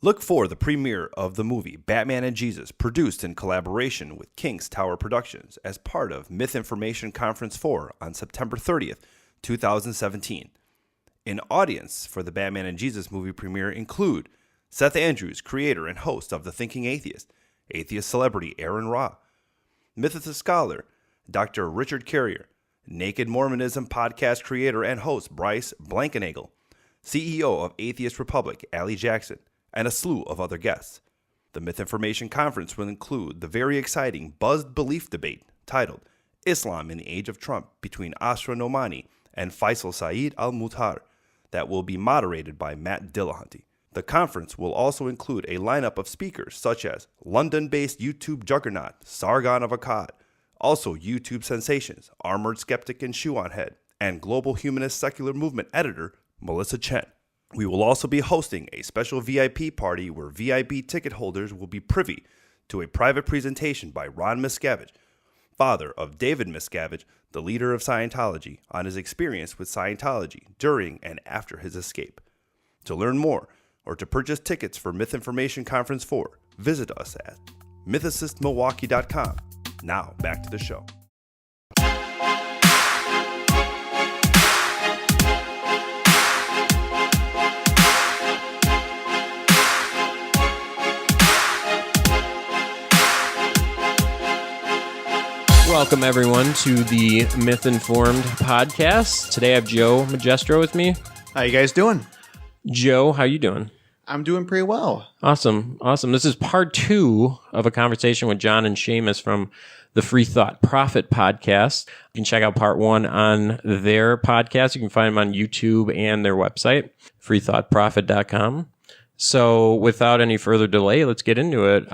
Look for the premiere of the movie Batman and Jesus, produced in collaboration with King's Tower Productions as part of Myth Information Conference 4 on September 30th, 2017. In audience for the Batman and Jesus movie premiere include Seth Andrews, creator and host of The Thinking Atheist, atheist celebrity Aaron Ra, Mythicist scholar Dr. Richard Carrier, Naked Mormonism podcast creator and host Bryce Blankenagel, CEO of Atheist Republic Allie Jackson, and a slew of other guests. The Myth Information Conference will include the very exciting buzzed belief debate titled Islam in the Age of Trump between Asra Nomani and Faisal Saeed al-Mutar that will be moderated by Matt Dillahunty. The conference will also include a lineup of speakers such as London-based YouTube juggernaut Sargon of Akkad, also YouTube sensations Armored Skeptic and Shoe on Head, and Global Humanist Secular Movement editor Melissa Chen. We will also be hosting a special VIP party where VIP ticket holders will be privy to a private presentation by Ron Miscavige, father of David Miscavige, the leader of Scientology, on his experience with Scientology during and after his escape. To learn more or to purchase tickets for Myth Information Conference 4, visit us at mythicistmilwaukee.com. Now, back to the show. Welcome, everyone, to the Myth Informed podcast. Today I have Joe Magestro with me. How you guys doing? Joe, how you doing? I'm doing pretty well. Awesome. This is part 2 of a conversation with John and Seamus from the Free Thought Prophet podcast. You can check out part 1 on their podcast. You can find them on YouTube and their website, freethoughtprophet.com. So without any further delay, let's get into it.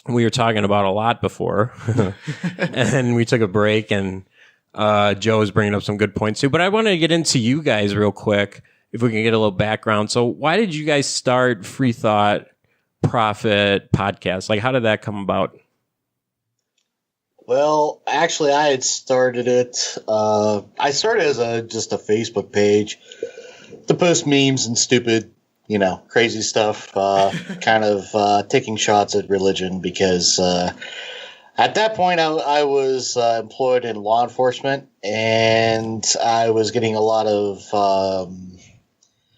We were talking about a lot before, and we took a break, and Joe was bringing up some good points too. But I wanted to get into you guys real quick, if we can get a little background. So why did you guys start Free Thought Prophet podcast? Like, how did that come about? Well, actually, I had started it. I started as just a Facebook page to post memes and stupid, crazy stuff, kind of taking shots at religion because at that point I was employed in law enforcement and I was getting a lot of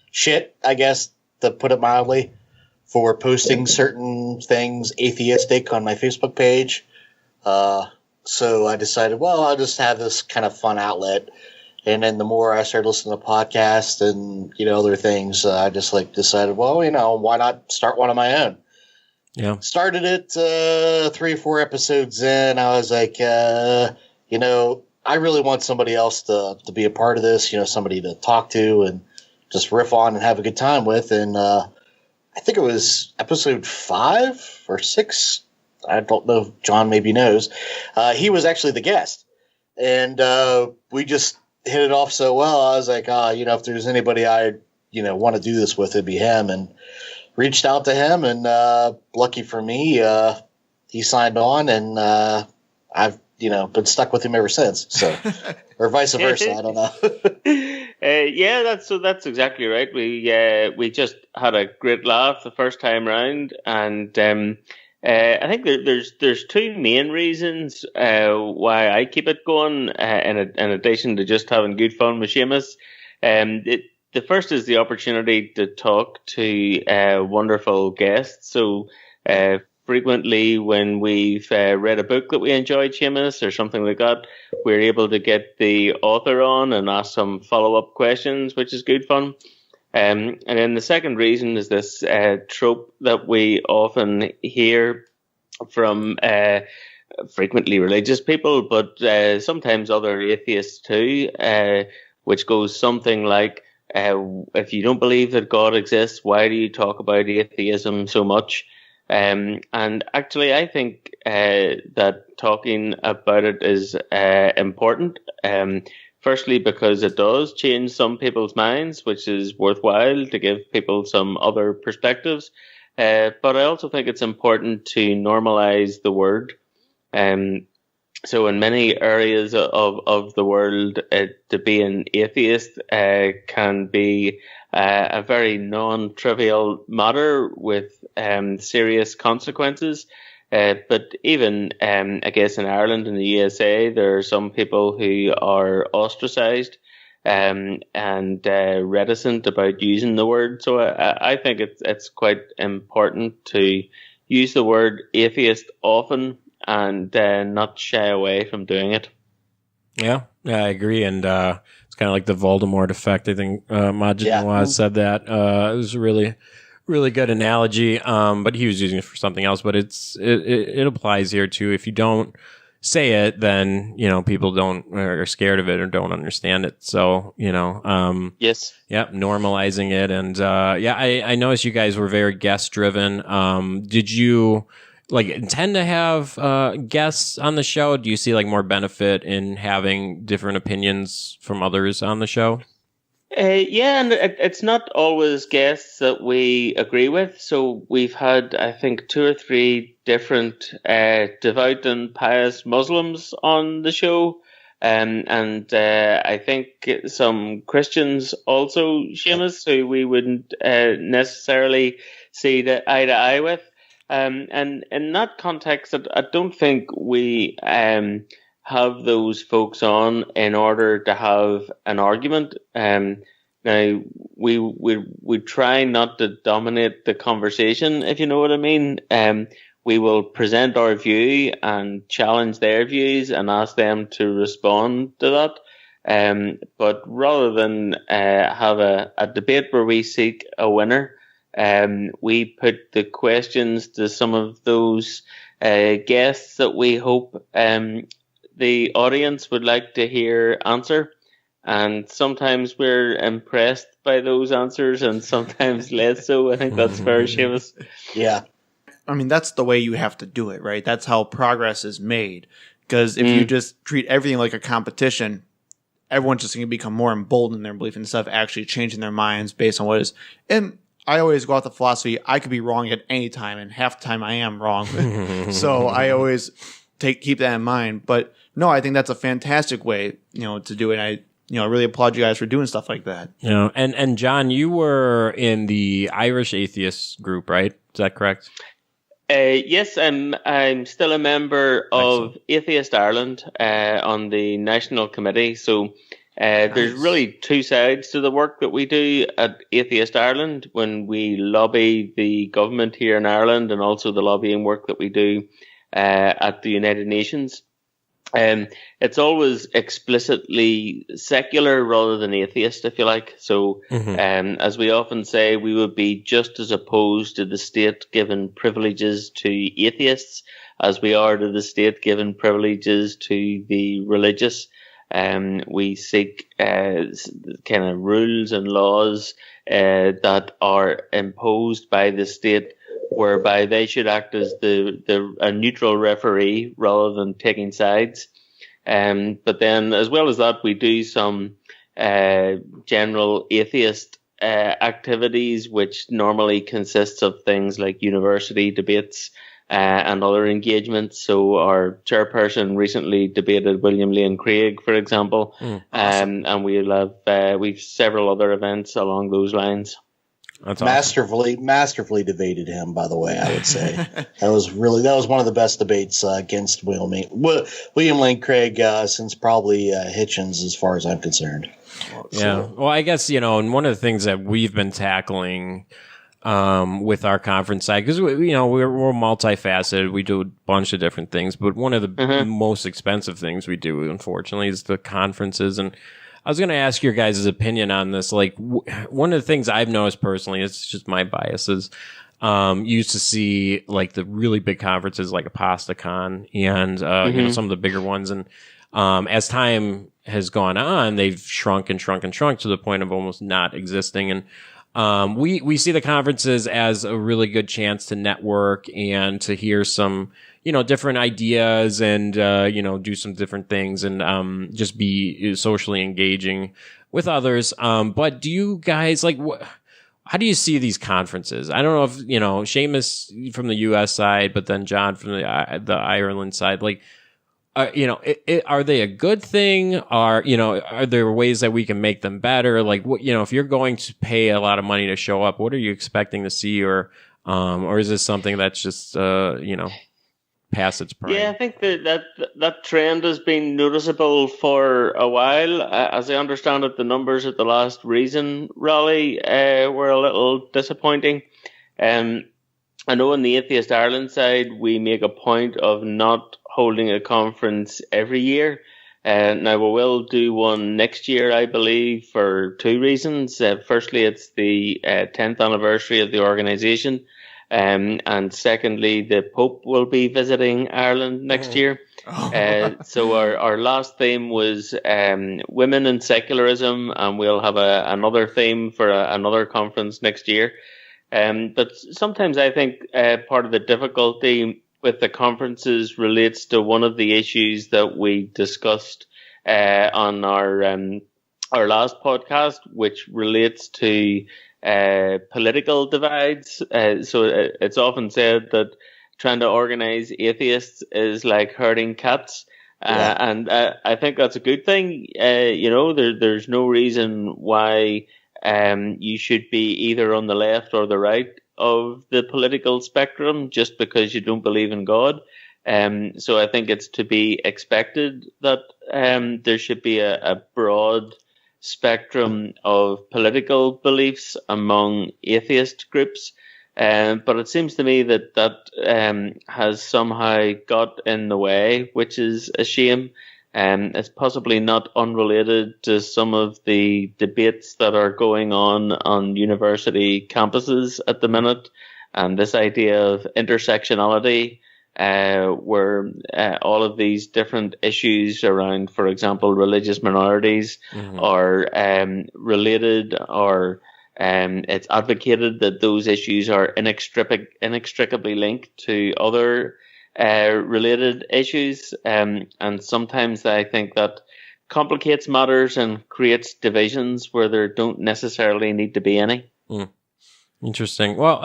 shit, I guess, to put it mildly, for posting certain things atheistic on my Facebook page. So I decided, well, I'll just have this kind of fun outlet. And then the more I started listening to podcasts and, other things, I just decided, well, why not start one of my own? Yeah. Started it 3 or 4 episodes in. I was like, I really want somebody else to be a part of this, somebody to talk to and just riff on and have a good time with. And I think it was episode 5 or 6. I don't know if John maybe knows. He was actually the guest. And we just hit it off so well. I was like, if there's anybody I, want to do this with, it'd be him. And reached out to him, and lucky for me, he signed on, and I've, been stuck with him ever since. So, or vice versa, I don't know. Yeah, that's exactly right. We just had a great laugh the first time round, and I think there's 2 main reasons why I keep it going, in addition to just having good fun with Seamus. The first is the opportunity to talk to wonderful guests. So frequently when we've read a book that we enjoyed, Seamus, or something like that, we're able to get the author on and ask some follow-up questions, which is good fun. And then the second reason is this trope that we often hear from frequently religious people, but sometimes other atheists too, which goes something like, if you don't believe that God exists, why do you talk about atheism so much? And actually, I think that talking about it is important. Firstly, because it does change some people's minds, which is worthwhile to give people some other perspectives. But I also think it's important to normalize the word. So in many areas of the world, to be an atheist can be a very non-trivial matter with serious consequences. But even, I guess, in Ireland and the USA, there are some people who are ostracized and reticent about using the word. So I think it's quite important to use the word atheist often and not shy away from doing it. Yeah, I agree. And it's kind of like the Voldemort effect. I think Majid Nawaz said that. It was a really, really good analogy, but he was using it for something else. But it applies here too. If you don't say it, then people are scared of it or don't understand it. So Yes, yeah, normalizing it. And I noticed you guys were very guest driven. Did you intend to have guests on the show? Do you see more benefit in having different opinions from others on the show? Yeah, and it's not always guests that we agree with. So we've had, I think, 2 or 3 different devout and pious Muslims on the show. And I think some Christians also, Seamus, who we wouldn't necessarily see eye to eye with. And in that context, I don't think we have those folks on in order to have an argument. Now we try not to dominate the conversation, if you know what I mean. We will present our view and challenge their views and ask them to respond to that. But rather than have a debate where we seek a winner, we put the questions to some of those guests that we hope the audience would like to hear answer. And sometimes we're impressed by those answers and sometimes less so. I think that's fair, Seamus. Yeah. I mean, that's the way you have to do it, right? That's how progress is made. Because if you just treat everything like a competition, everyone's just going to become more emboldened in their belief instead of actually changing their minds based on what is. And I always go out the philosophy, I could be wrong at any time, and half the time I am wrong. So I always keep that in mind. But no, I think that's a fantastic way, to do it. I really applaud you guys for doing stuff like that. And John, you were in the Irish atheist group, right? Is that correct? Yes, I'm still a member of Atheist Ireland on the national committee. So there's really 2 sides to the work that we do at Atheist Ireland when we lobby the government here in Ireland, and also the lobbying work that we do at the United Nations. It's always explicitly secular rather than atheist, if you like. So, as we often say, we would be just as opposed to the state giving privileges to atheists as we are to the state giving privileges to the religious. We seek kind of rules and laws that are imposed by the state, whereby they should act as a neutral referee rather than taking sides. But then, as well as that, we do some general atheist activities, which normally consists of things like university debates and other engagements. So our chairperson recently debated William Lane Craig, for example, Awesome. and we've several other events along those lines. That's awesome. Masterfully debated him, by the way, I would say. that was one of the best debates against William Lane Craig since probably Hitchens, as far as I'm concerned. Yeah. Well, I guess, and one of the things that we've been tackling with our conference side, because we're multifaceted, we do a bunch of different things, but one of the most expensive things we do, unfortunately, is the conferences. And I was going to ask your guys' opinion on this. One of the things I've noticed personally, it's just my biases, used to see the really big conferences like ApostaCon and some of the bigger ones, and as time has gone on, they've shrunk and shrunk and shrunk to the point of almost not existing. And we see the conferences as a really good chance to network and to hear some different ideas and do some different things and just be socially engaging with others. But do you guys how do you see these conferences? I don't know if Seamus from the U.S. side, but then John from the Ireland side. are they a good thing? Are there ways that we can make them better? Like, what, if you're going to pay a lot of money to show up, what are you expecting to see? Or is this something that's just, past its prime? Yeah, I think that trend has been noticeable for a while. As I understand it, the numbers at the last Reason rally were a little disappointing. I know on the Atheist Ireland side, we make a point of not holding a conference every year. Now, we will do one next year, I believe, for two reasons. Firstly, it's the 10th anniversary of the organisation. And secondly, the Pope will be visiting Ireland next year. So our last theme was women and secularism, and we'll have another theme for another conference next year. But sometimes I think part of the difficulty with the conferences relates to one of the issues that we discussed on our last podcast, which relates to political divides. So it's often said that trying to organize atheists is like herding cats. And I think that's a good thing. There's no reason why you should be either on the left or the right of the political spectrum just because you don't believe in God. So I think it's to be expected that there should be a broad spectrum of political beliefs among atheist groups. But it seems to me that has somehow got in the way, which is a shame. It's possibly not unrelated to some of the debates that are going on university campuses at the minute, and this idea of intersectionality, where all of these different issues around, for example, religious minorities are related, or it's advocated that those issues are inextricably linked to other related issues, and sometimes I think that complicates matters and creates divisions where there don't necessarily need to be any. Interesting. Well,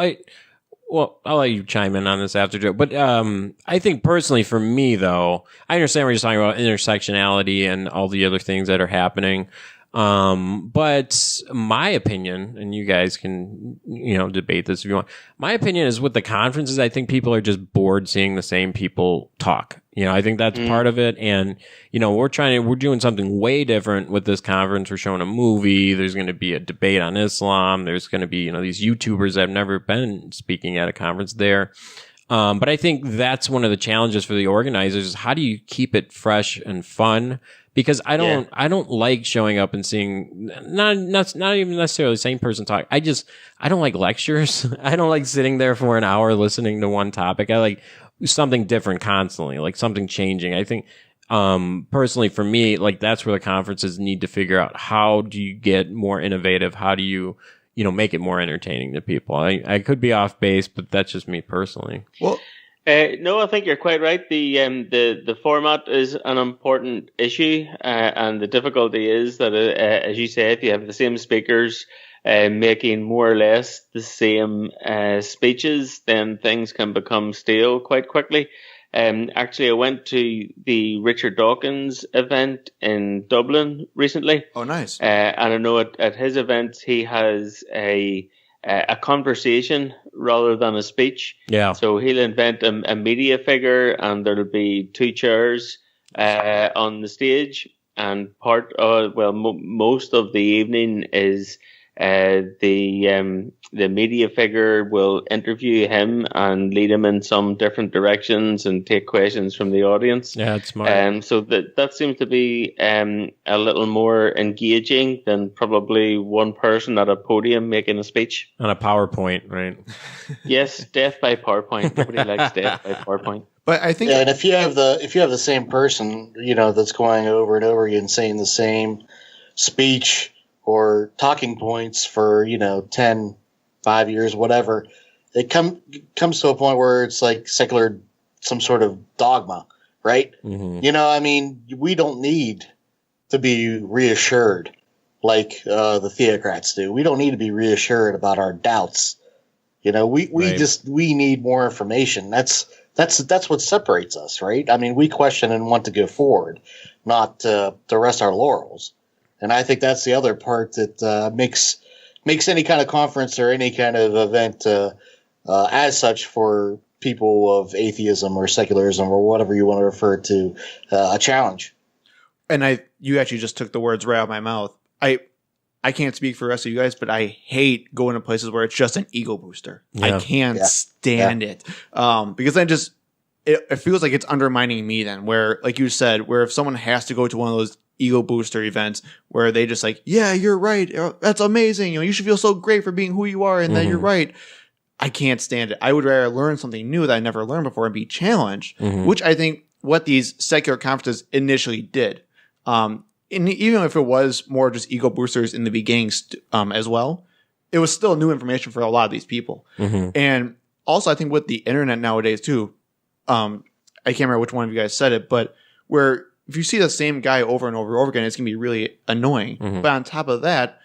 I'll let you chime in on this after, Joe. But I think personally, for me, though, I understand what you're talking about intersectionality and all the other things that are happening. But my opinion, and you guys can, debate this if you want. My opinion is with the conferences, I think people are just bored seeing the same people talk. I think that's part of it. And, we're doing something way different with this conference. We're showing a movie. There's going to be a debate on Islam. There's going to be, these YouTubers that have never been speaking at a conference there. But I think that's one of the challenges for the organizers is how do you keep it fresh and fun? Because I don't like showing up and seeing not even necessarily the same person talk. I don't like lectures. I don't like sitting there for an hour listening to one topic. I like something different constantly, like something changing. I think personally for me, like that's where the conferences need to figure out how do you get more innovative? How do you make it more entertaining to people? I could be off base, but that's just me personally. Well, no, I think you're quite right. The format is an important issue, and the difficulty is that, as you say, if you have the same speakers making more or less the same speeches, then things can become stale quite quickly. Actually, I went to the Richard Dawkins event in Dublin recently. Oh, nice. And I know at his events he has a conversation rather than a speech. Yeah. So he'll invent a media figure, and there'll be two chairs on the stage, and most of the evening is the media figure will interview him and lead him in some different directions and take questions from the audience. Yeah, it's smart. So that seems to be a little more engaging than probably one person at a podium making a speech. On a PowerPoint, right? Yes, death by PowerPoint. Nobody likes death by PowerPoint. But I think, and if you have the same person, that's going over and over again saying the same speech or talking points for 10, 5 years, whatever, it comes to a point where it's like secular, some sort of dogma, right? Mm-hmm. We don't need to be reassured like the theocrats do. We don't need to be reassured about our doubts. We Right. we need more information. That's That's what separates us, right? I mean, we question and want to go forward, not to rest our laurels. And I think that's the other part that makes any kind of conference or any kind of event as such for people of atheism or secularism or whatever you want to refer to a challenge. And you actually just took the words right out of my mouth. I can't speak for the rest of you guys, but I hate going to places where it's just an ego booster. Yeah. I can't stand it. Because then it feels like it's undermining me then, where, like you said, where if someone has to go to one of those ego booster events where they just like, yeah, you're right. That's amazing. You should feel so great for being who you are. And then you're right. I can't stand it. I would rather learn something new that I never learned before and be challenged, which I think what these secular conferences initially did. And even if it was more just ego boosters in the beginning as well, it was still new information for a lot of these people. And also, I think with the internet nowadays too, I can't remember which one of you guys said it, but where if you see the same guy over and over and over again, it's going to be really annoying. But on top of that,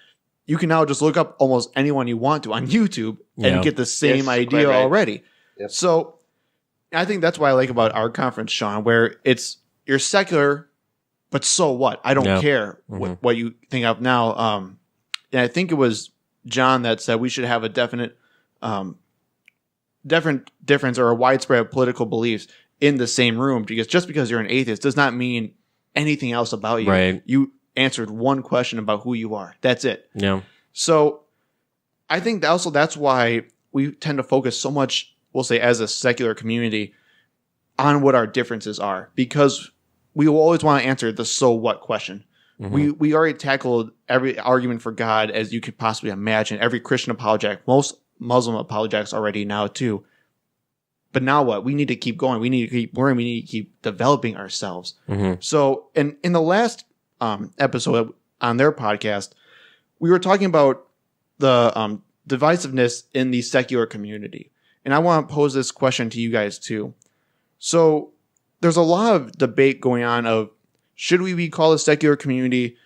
you can now just look up almost anyone you want to on YouTube and get the same idea already. Yep. So I think that's what I like about our conference, Sean, where you're secular, but so what? I don't care what you think of now. And I think it was John that said we should have a definite difference or a widespread of political beliefs in the same room, because just because you're an atheist does not mean anything else about you. Right. You answered one question about who you are. That's it. Yeah. So I think that's why we tend to focus so much, we'll say as a secular community, on what our differences are, because we will always want to answer the so what question. We already tackled every argument for God as you could possibly imagine, every Christian apologetic, most Muslim apologetics already now too. But now what? We need to keep going. We need to keep learning. We need to keep developing ourselves. So in the last episode on their podcast, we were talking about the divisiveness in the secular community. And I want to pose this question to you guys too. So there's a lot of debate going on of, should we be called a secular community?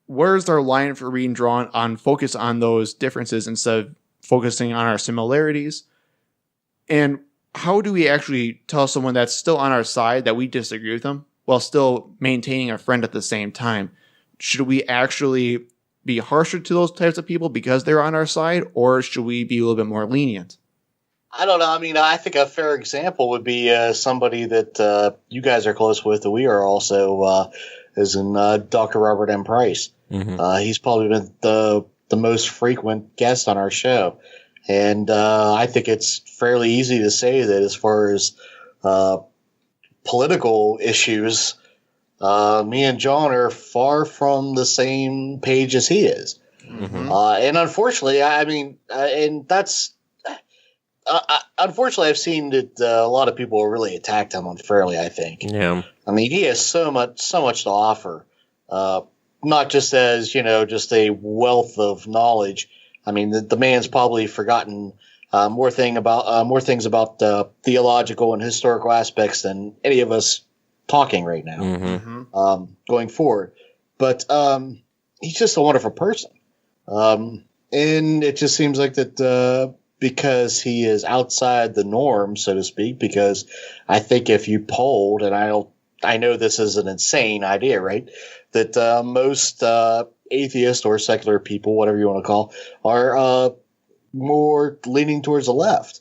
Where's our line for being drawn on focus on those differences instead of focusing on our similarities? And how do we actually tell someone that's still on our side that we disagree with them while still maintaining a friend at the same time? Should we actually be harsher to those types of people because they're on our side, or should we be a little bit more lenient? I don't know. I mean, I think a fair example would be somebody that you guys are close with, that we are also, is in Dr. Robert M. Price. He's probably been the most frequent guest on our show. And I think it's fairly easy to say that as far as political issues, me and John are far from the same page as he is. And unfortunately, I mean, and that's... unfortunately, I've seen that a lot of people really attacked him unfairly, I think. Yeah. I mean, he has so much to offer, not just as, just a wealth of knowledge. I mean, the man's probably forgotten more things about theological and historical aspects than any of us talking right now, going forward. But he's just a wonderful person. And it just seems like that because he is outside the norm, so to speak, because I think if you polled, and I know this is an insane idea, right, that most atheist or secular people, whatever you want to call, are more leaning towards the left.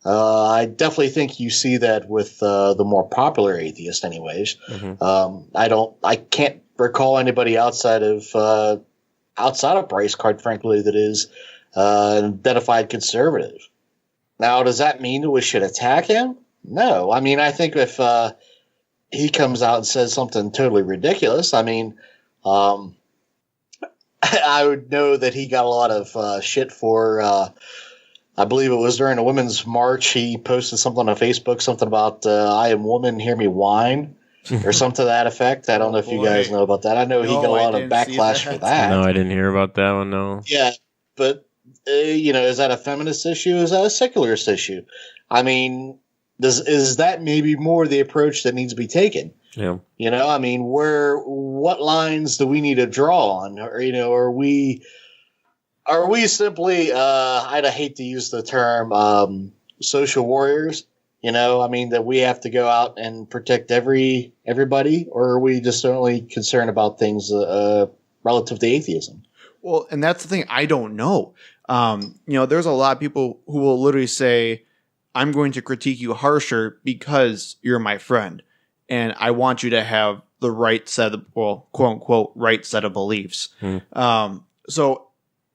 I definitely think you see that with the more popular atheists anyways. I can't recall anybody outside of Bryce, quite frankly, that is an identified conservative. Now, does that mean that we should attack him? No. I mean, I think if he comes out and says something totally ridiculous, I mean, I would know that he got a lot of shit for, I believe it was during a women's march, he posted something on Facebook, something about, I am woman, hear me whine, or something to that effect. I don't know if you guys know about that. I know he got a lot of backlash for that. No, I didn't hear about that one, no. Yeah, but, is that a feminist issue? Is that a secularist issue? I mean, is that maybe more the approach that needs to be taken? Yeah. I mean, what lines do we need to draw on? Or, are we simply, I'd hate to use the term social warriors, I mean, that we have to go out and protect everybody, or are we just only concerned about things relative to atheism? Well, and that's the thing. I don't know. There's a lot of people who will literally say, I'm going to critique you harsher because you're my friend. And I want you to have the right set of, well, quote unquote, right set of beliefs. So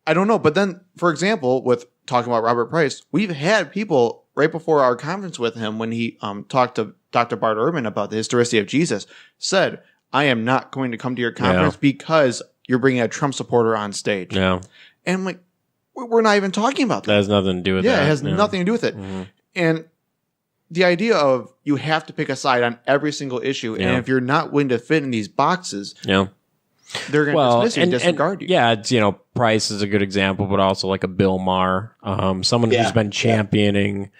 I don't know. But then, for example, with talking about Robert Price, we've had people right before our conference with him when he talked to Dr. Bart Ehrman about the historicity of Jesus, said, I am not going to come to your conference because you're bringing a Trump supporter on stage. Yeah. And I'm like, we're not even talking about that. That has nothing to do with that. Yeah, it has nothing to do with it. And the idea of you have to pick a side on every single issue, and if you're not willing to fit in these boxes, they're going to dismiss you and disregard you. Yeah, it's, Price is a good example, but also like a Bill Maher, someone who's been championing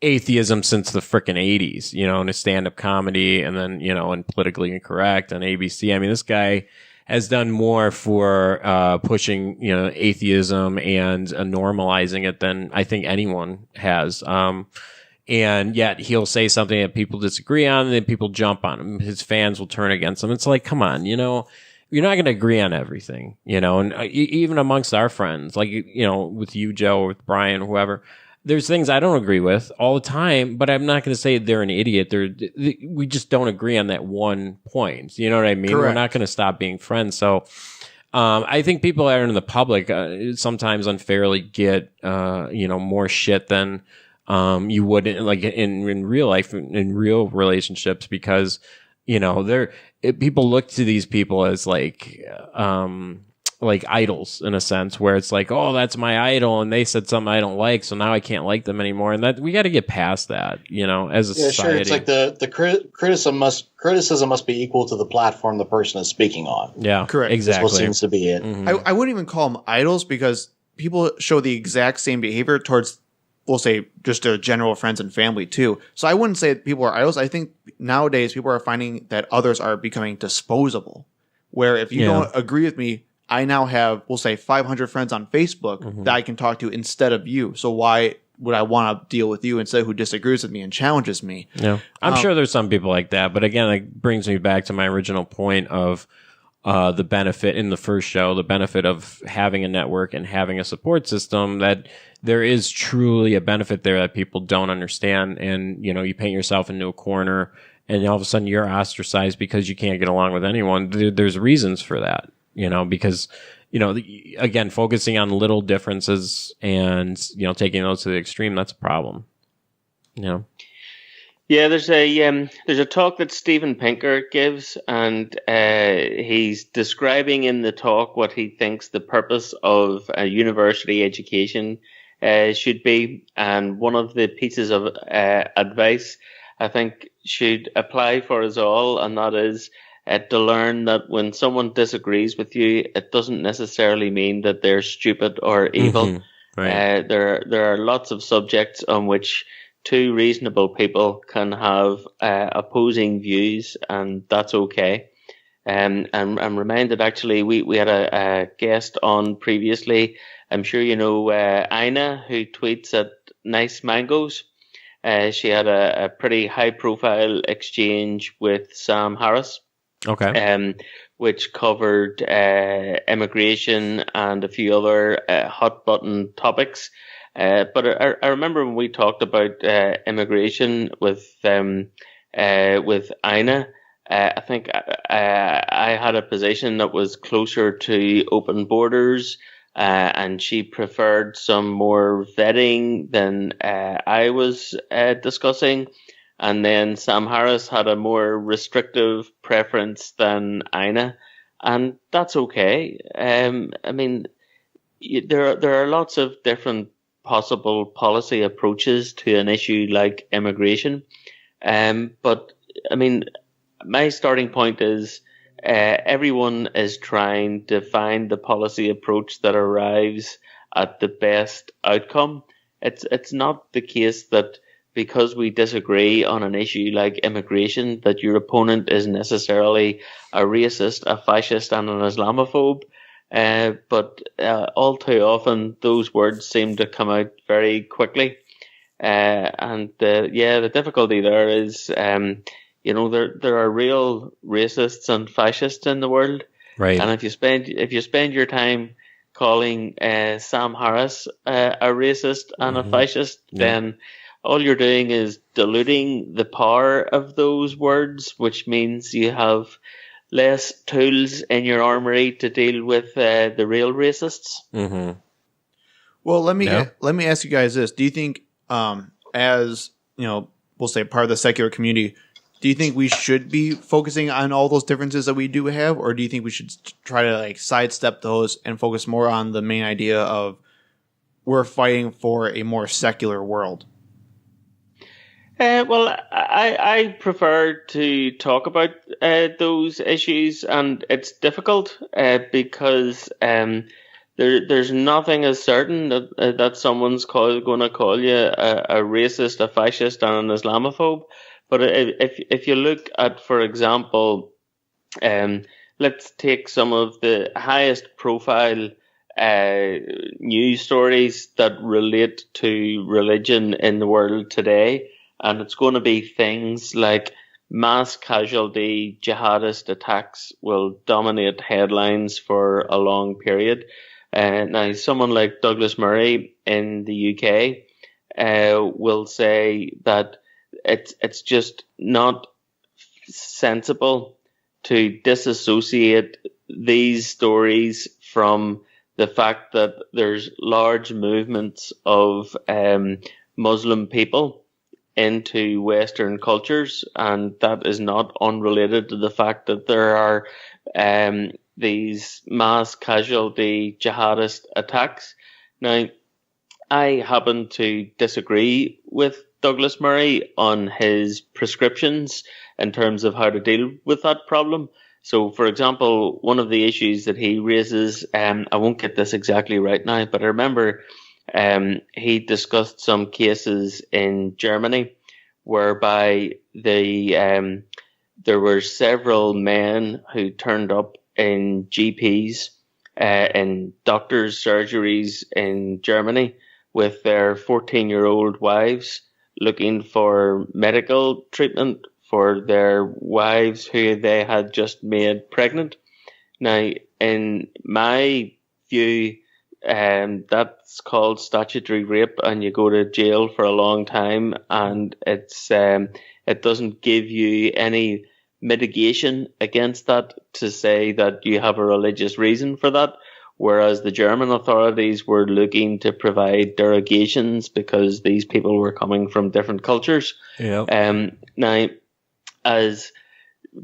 atheism since the frickin' 80s, in his stand-up comedy and then, and Politically Incorrect on ABC. I mean, this guy has done more for pushing, atheism and normalizing it than I think anyone has. And yet he'll say something that people disagree on, and then people jump on him. His fans will turn against him. It's like, come on, you're not going to agree on everything, and even amongst our friends, like, with you, Joe, or with Brian, whoever, there's things I don't agree with all the time, but I'm not going to say they're an idiot. We just don't agree on that one point. You know what I mean? Correct. We're not going to stop being friends. So, I think people that are in the public sometimes unfairly get, more shit than you would in real life, in real relationships, because people look to these people as like idols in a sense, where it's like, oh, that's my idol, and they said something I don't like, so now I can't like them anymore. And that we got to get past that, as a society. Sure. It's like the criticism must be equal to the platform the person is speaking on. Yeah, correct. Exactly. That's what seems to be it. I wouldn't even call them idols, because people show the exact same behavior towards, we'll say, just their general friends and family too. So I wouldn't say that people are idols. I think nowadays people are finding that others are becoming disposable, where if you don't agree with me, I now have, we'll say, 500 friends on Facebook that I can talk to instead of you. So why would I want to deal with you instead, who disagrees with me and challenges me? Yeah, I'm sure there's some people like that. But again, it brings me back to my original point of the benefit in the first show, the benefit of having a network and having a support system, that there is truly a benefit there that people don't understand. And, you paint yourself into a corner and all of a sudden you're ostracized because you can't get along with anyone. There's reasons for that, because, again, focusing on little differences and, taking those to the extreme, that's a problem. Yeah, there's a talk that Steven Pinker gives, and he's describing in the talk what he thinks the purpose of a university education should be. And one of the pieces of advice I think should apply for us all, and that is to learn that when someone disagrees with you, it doesn't necessarily mean that they're stupid or evil. Right. There are lots of subjects on which two reasonable people can have opposing views, and that's okay. I'm reminded, actually, we had a guest on previously. I'm sure you know Ina, who tweets at Nice Mangoes. She had a pretty high-profile exchange with Sam Harris. Okay. Which covered immigration and a few other hot-button topics. But I remember when we talked about immigration with Ina, I think I had a position that was closer to open borders, and she preferred some more vetting than I was discussing. And then Sam Harris had a more restrictive preference than Ina, and that's okay. I mean, there are lots of different possible policy approaches to an issue like immigration. But I mean, my starting point is everyone is trying to find the policy approach that arrives at the best outcome. It's not the case that because we disagree on an issue like immigration, that your opponent is necessarily a racist, a fascist, and an Islamophobe. But all too often, those words seem to come out very quickly. And the difficulty there is, there are real racists and fascists in the world. Right. And if you spend your time calling Sam Harris a racist and a fascist, then all you're doing is diluting the power of those words, which means you have less tools in your armory to deal with the real racists. Mm-hmm. Well, let me ask you guys this: do you think, as we'll say part of the secular community, do you think we should be focusing on all those differences that we do have, or do you think we should try to sidestep those and focus more on the main idea of we're fighting for a more secular world? Well, I prefer to talk about those issues, and it's difficult because there's nothing as certain that someone's going to call you a racist, a fascist, and an Islamophobe. But if you look at, for example, let's take some of the highest profile news stories that relate to religion in the world today, and it's going to be things like mass casualty jihadist attacks will dominate headlines for a long period. Now, someone like Douglas Murray in the UK will say that it's just not sensible to disassociate these stories from the fact that there's large movements of Muslim people into Western cultures, and that is not unrelated to the fact that there are these mass casualty jihadist attacks. Now, I happen to disagree with Douglas Murray on his prescriptions in terms of how to deal with that problem. So, for example, one of the issues that he raises, I won't get this exactly right now, but I remember he discussed some cases in Germany whereby there were several men who turned up in GPs, in doctors' surgeries in Germany with their 14-year-old wives looking for medical treatment for their wives who they had just made pregnant. Now, in my view, that's called statutory rape, and you go to jail for a long time, and it doesn't give you any mitigation against that to say that you have a religious reason for that. Whereas the German authorities were looking to provide derogations because these people were coming from different cultures. Yeah. Now, as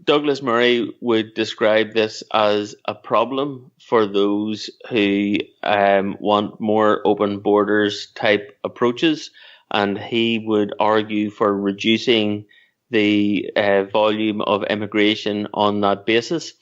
Douglas Murray would describe this as a problem for those who want more open borders type approaches, and he would argue for reducing the volume of immigration on that basis.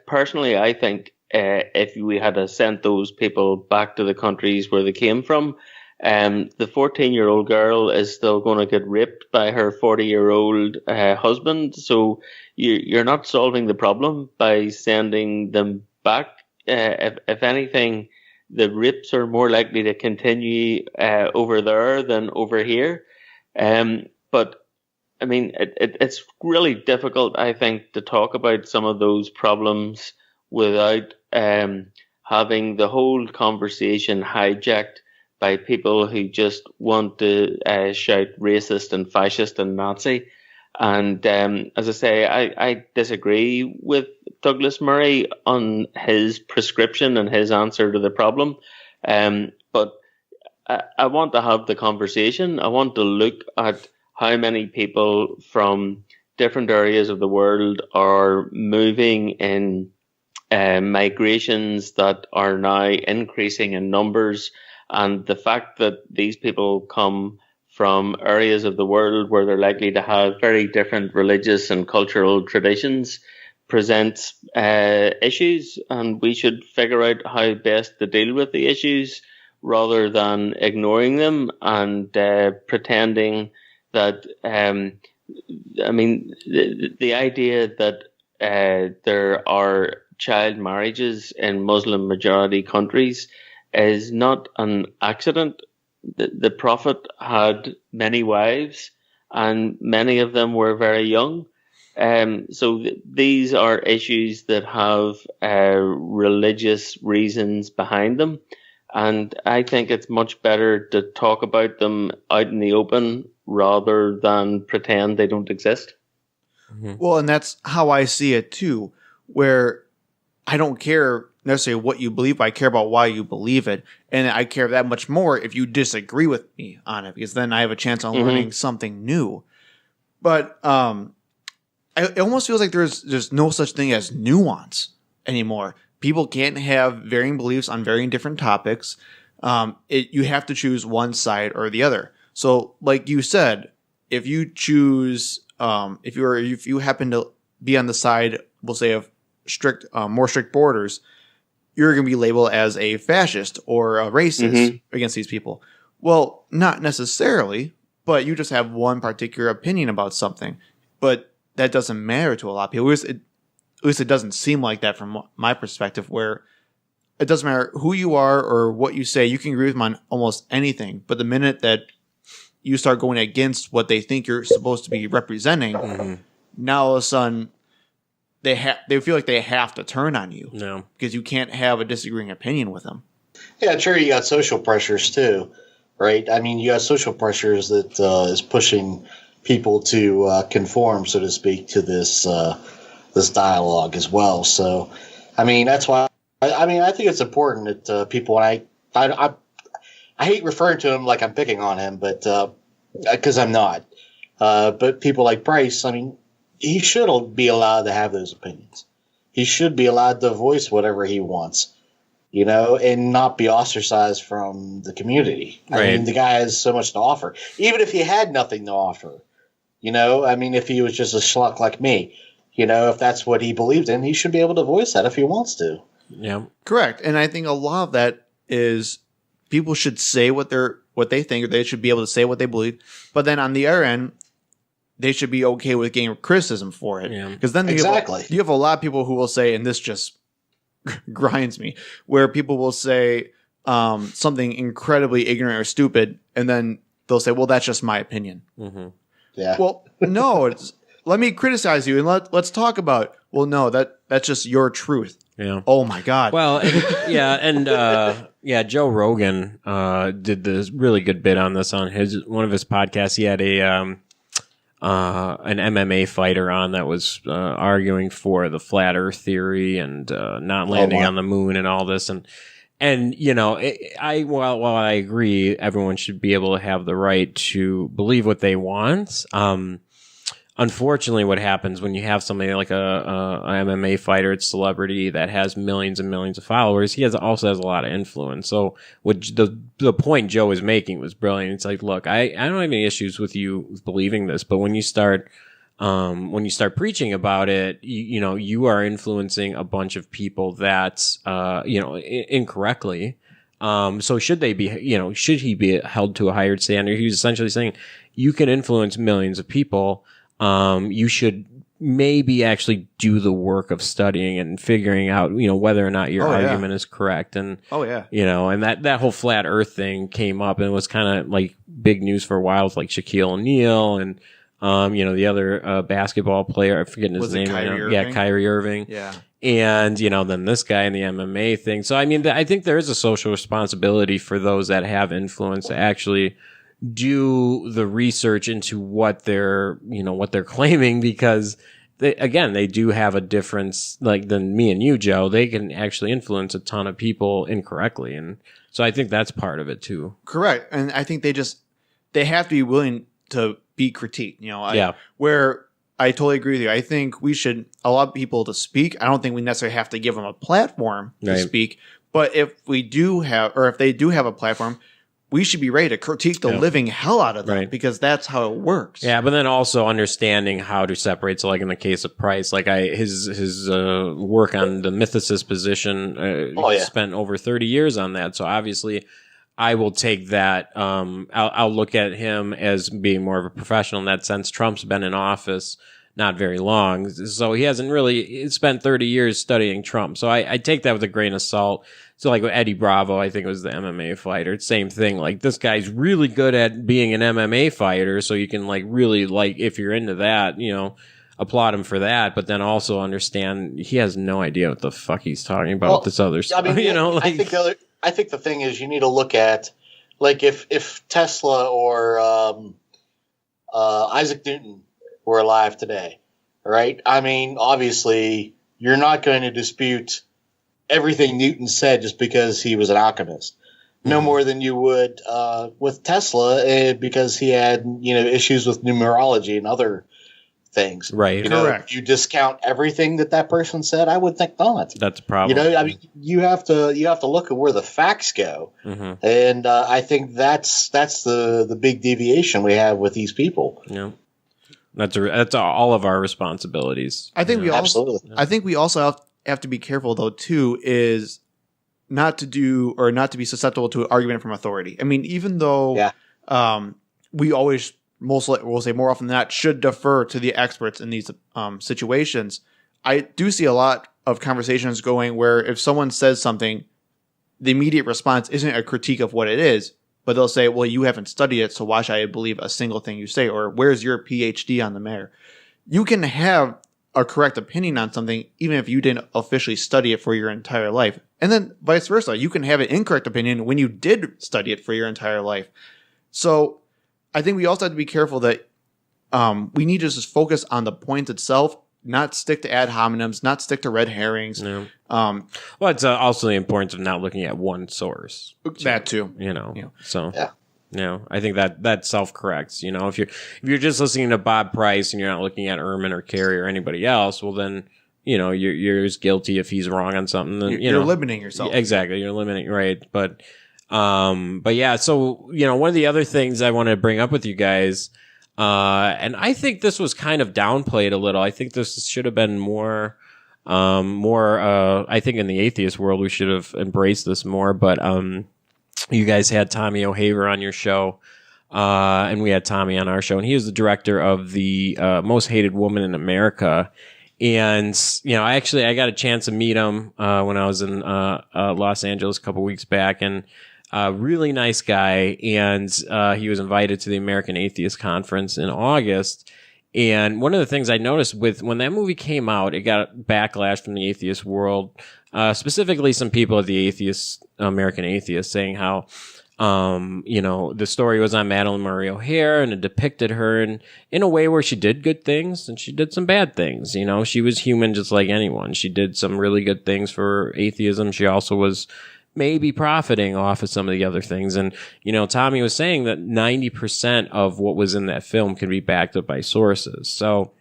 Personally, I think if we had sent those people back to the countries where they came from, the 14-year-old girl is still going to get raped by her 40-year-old husband. So you're not solving the problem by sending them back. If anything, the rapes are more likely to continue over there than over here. But I mean, it's really difficult, I think, to talk about some of those problems without having the whole conversation hijacked by people who just want to shout racist and fascist and Nazi. And as I say, I disagree with Douglas Murray on his prescription and his answer to the problem. But I want to have the conversation. I want to look at how many people from different areas of the world are moving in migrations that are now increasing in numbers, and the fact that these people come from areas of the world where they're likely to have very different religious and cultural traditions presents issues, and we should figure out how best to deal with the issues rather than ignoring them and pretending that the idea that there are child marriages in Muslim majority countries is not an accident. the prophet had many wives, and many of them were very young. So these are issues that have religious reasons behind them. And I think it's much better to talk about them out in the open rather than pretend they don't exist. Mm-hmm. Well, and that's how I see it too, where I don't care necessarily what you believe, but I care about why you believe it. And I care that much more if you disagree with me on it, because then I have a chance on learning something new. But it almost feels like there's no such thing as nuance anymore. People can't have varying beliefs on varying different topics. You have to choose one side or the other. So, like you said, if you choose, if you happen to be on the side, we'll say, of more strict borders, you're going to be labeled as a fascist or a racist against these people. Well, not necessarily, but you just have one particular opinion about something. But that doesn't matter to a lot of people. At least it doesn't seem like that from my perspective, where it doesn't matter who you are or what you say. You can agree with them on almost anything. But the minute that you start going against what they think you're supposed to be representing, now all of a sudden they feel like they have to turn on you. No, because you can't have a disagreeing opinion with them. Yeah, sure. You got social pressures too, right? I mean, you got social pressures that is pushing people to conform, so to speak, to this dialogue as well. So, I mean, that's why. I think it's important that people. And I hate referring to him like I'm picking on him, but because I'm not. But people like Bryce, I mean, he should be allowed to have those opinions. He should be allowed to voice whatever he wants, and not be ostracized from the community. Right. I mean, the guy has so much to offer. Even if he had nothing to offer, I mean, if he was just a schluck like me, if that's what he believed in, he should be able to voice that if he wants to. Yeah. Correct. And I think a lot of that is people should say what they think, or they should be able to say what they believe. But then on the other end, they should be okay with getting criticism for it. Because then you have a lot of people who will say, and this just grinds me, where people will say something incredibly ignorant or stupid, and then they'll say, well, that's just my opinion. Mm-hmm. Yeah. Well, no, let me criticize you and let's talk about it. Well, no, that's just your truth. Yeah. Oh my God. Well, Joe Rogan did this really good bit on this on one of his podcasts. He had an MMA fighter on that was arguing for the flat Earth theory and not landing on the moon and all this. And while I agree, everyone should be able to have the right to believe what they want. Unfortunately, what happens when you have somebody like a MMA fighter, it's celebrity that has millions and millions of followers, he also has a lot of influence. So what the point Joe was making was brilliant. It's like, look, I don't have any issues with you believing this, but when you start preaching about it, you are influencing a bunch of people that incorrectly. So should he be held to a higher standard? He was essentially saying you can influence millions of people. You should maybe actually do the work of studying and figuring out, whether or not your argument is correct. And, and that whole flat earth thing came up and it was kind of like big news for a while with like Shaquille O'Neal and, the other, basketball player, I'm forgetting his name right now. Yeah, Kyrie Irving. Yeah. And, then this guy in the MMA thing. So, I mean, I think there is a social responsibility for those that have influence to actually do the research into what they're claiming, because they do have a difference, like than me and you, Joe. They can actually influence a ton of people incorrectly. And so I think that's part of it too. Correct. And I think they have to be willing to be critiqued, where I totally agree with you. I think we should allow people to speak. I don't think we necessarily have to give them a platform to speak, but if they do have a platform, we should be ready to critique the living hell out of them, because that's how it works. Yeah, but then also understanding how to separate. So, like in the case of Price, like his work on the mythicist position, spent over 30 years on that. So obviously, I will take that. I'll look at him as being more of a professional in that sense. Trump's been in office not very long, so he hasn't really spent 30 years studying Trump. So I take that with a grain of salt. So like Eddie Bravo, I think was the MMA fighter. Same thing. Like this guy's really good at being an MMA fighter. So you can like really like, if you're into that, applaud him for that. But then also understand he has no idea what the fuck he's talking about with this other stuff. I mean, I think the thing is you need to look at like if Tesla or Isaac Newton were alive today, right? I mean, obviously you're not going to dispute everything Newton said just because he was an alchemist. No more than you would with Tesla because he had, issues with numerology and other things. Right. Correct. You discount everything that person said? I would think not. That's a problem. I mean, you have to look at where the facts go. And I think that's the big deviation we have with these people. Yeah. That's all of our responsibilities. I think we Absolutely. also have to be careful though too is not to be susceptible to an argument from authority. I mean, even though we always we'll say more often than not should defer to the experts in these situations, I do see a lot of conversations going where if someone says something, the immediate response isn't a critique of what it is, but they'll say, well, you haven't studied it, so why should I believe a single thing you say? Or where's your PhD on the matter? You can have a correct opinion on something even if you didn't officially study it for your entire life. And then vice versa. You can have an incorrect opinion when you did study it for your entire life. So I think we also have to be careful that we need to just focus on the point itself, not stick to ad hominems, not stick to red herrings. No. Well, it's also the importance of not looking at one source. That too. So I think that self-corrects. If you're just listening to Bob Price and you're not looking at Ehrman or Carey or anybody else, well then, you're as guilty if he's wrong on something. Then you're limiting yourself. Exactly, you're limiting, right? But yeah. So one of the other things I wanted to bring up with you guys, and I think this was kind of downplayed a little. I think this should have been more. I think in the atheist world we should have embraced this more. But you guys had Tommy O'Haver on your show, and we had Tommy on our show, and he was the director of the Most Hated Woman in America. And I got a chance to meet him when I was in Los Angeles a couple weeks back, and really nice guy. And he was invited to the American Atheist Conference in August. And one of the things I noticed when that movie came out, it got backlash from the atheist world, specifically some people at the American Atheists saying how, the story was on Madalyn Murray O'Hair and it depicted her in a way where she did good things and she did some bad things. She was human just like anyone. She did some really good things for atheism. She also was maybe profiting off of some of the other things. And, Tommy was saying that 90% of what was in that film could be backed up by sources. So,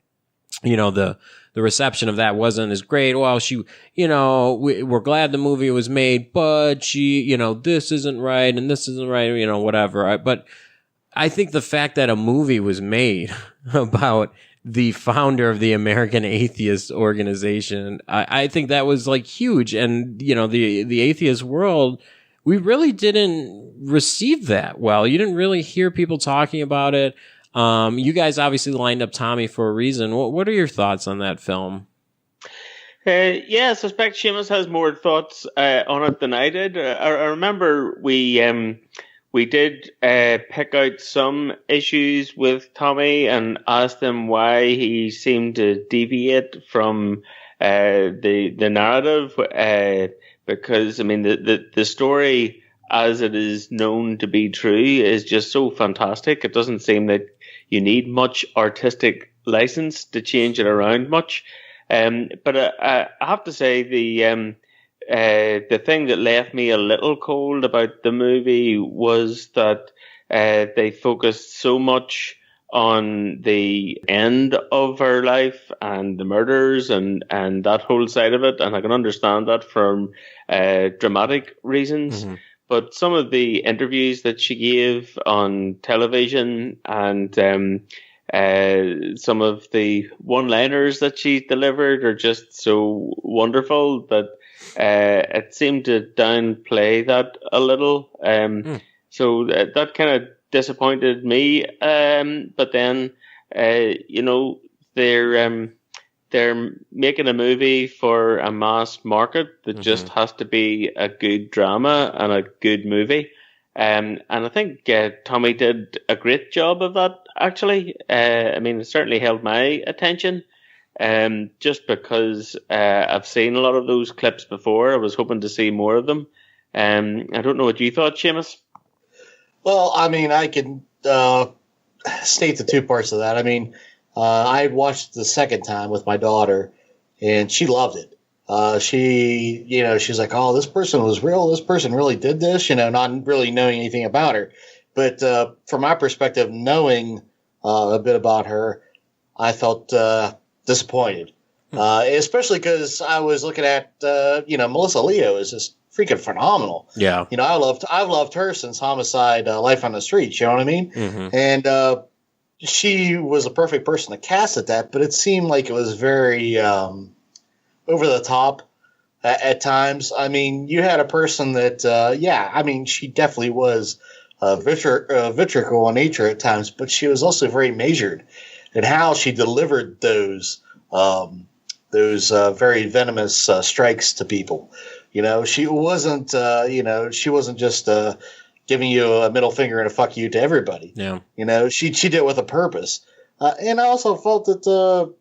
the reception of that wasn't as great. Well, we're glad the movie was made, but this isn't right and this isn't right, whatever. But I think the fact that a movie was made about the founder of the American Atheist Organization, I think that was like huge. And, the atheist world, we really didn't receive that well. You didn't really hear people talking about it. You guys obviously lined up Tommy for a reason. What are your thoughts on that film? I suspect Seamus has more thoughts on it than I did. I remember we did pick out some issues with Tommy and asked him why he seemed to deviate from the narrative. Because I mean the story as it is known to be true is just so fantastic. It doesn't seem that you need much artistic license to change it around much. But I have to say the thing that left me a little cold about the movie was that they focused so much on the end of her life and the murders and that whole side of it. And I can understand that from dramatic reasons. Mm-hmm. But some of the interviews that she gave on television and some of the one-liners that she delivered are just so wonderful that it seemed to downplay that a little. So that kind of disappointed me. But then, they're making a movie for a mass market that just has to be a good drama and a good movie. And I think Tommy did a great job of that, actually. I mean, it certainly held my attention. Just because I've seen a lot of those clips before. I was hoping to see more of them. I don't know what you thought, Seamus. Well, I mean, I can state the two parts of that. I mean, I watched the second time with my daughter, and she loved it. She's like, oh, this person was real. This person really did this, not really knowing anything about her. But from my perspective, knowing a bit about her, I felt disappointed, especially because I was looking at, Melissa Leo is just freaking phenomenal. Yeah. I've loved her since Homicide, Life on the Streets. You know what I mean? Mm-hmm. And she was a perfect person to cast at that, but it seemed like it was very over the top at times. I mean, you had a person that, she definitely was vitriol in nature at times, but she was also very measured in how she delivered those very venomous strikes to people. She wasn't, just giving you a middle finger and a fuck you to everybody. Yeah. She did it with a purpose. And I also felt that,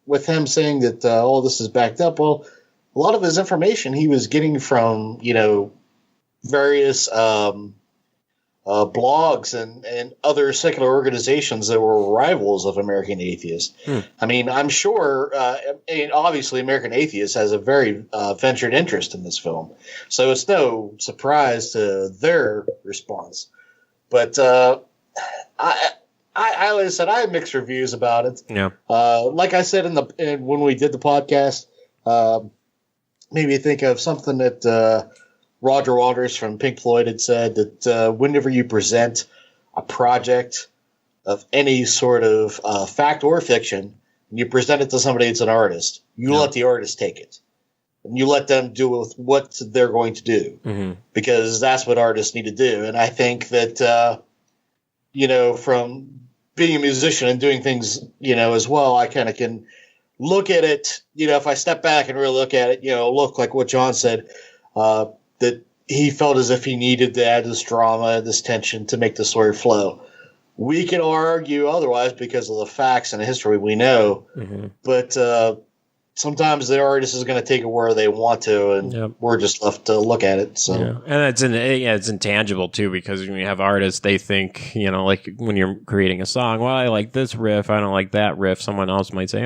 with him saying that, this is backed up, well, a lot of his information he was getting from, various blogs and other secular organizations that were rivals of American Atheists. I mean, I'm sure, obviously American Atheists has a very ventured interest in this film. So it's no surprise to their response. But I like I said, I had mixed reviews about it. Yeah. Like I said when we did the podcast, made me think of something that Roger Waters from Pink Floyd had said, that whenever you present a project of any sort of fact or fiction, and you present it to somebody that's an artist, you let the artist take it. And you let them do with what they're going to do, because that's what artists need to do. And I think that, from being a musician and doing things, as well, I kind of can look at it, if I step back and really look at it, look like what John said, that he felt as if he needed to add this drama and this tension to make the story flow. We can argue otherwise because of the facts and the history we know, but sometimes the artist is going to take it where they want to, and we're just left to look at it. So, and it's intangible too, because when you have artists, they think, like when you're creating a song, well, I like this riff, I don't like that riff. Someone else might say,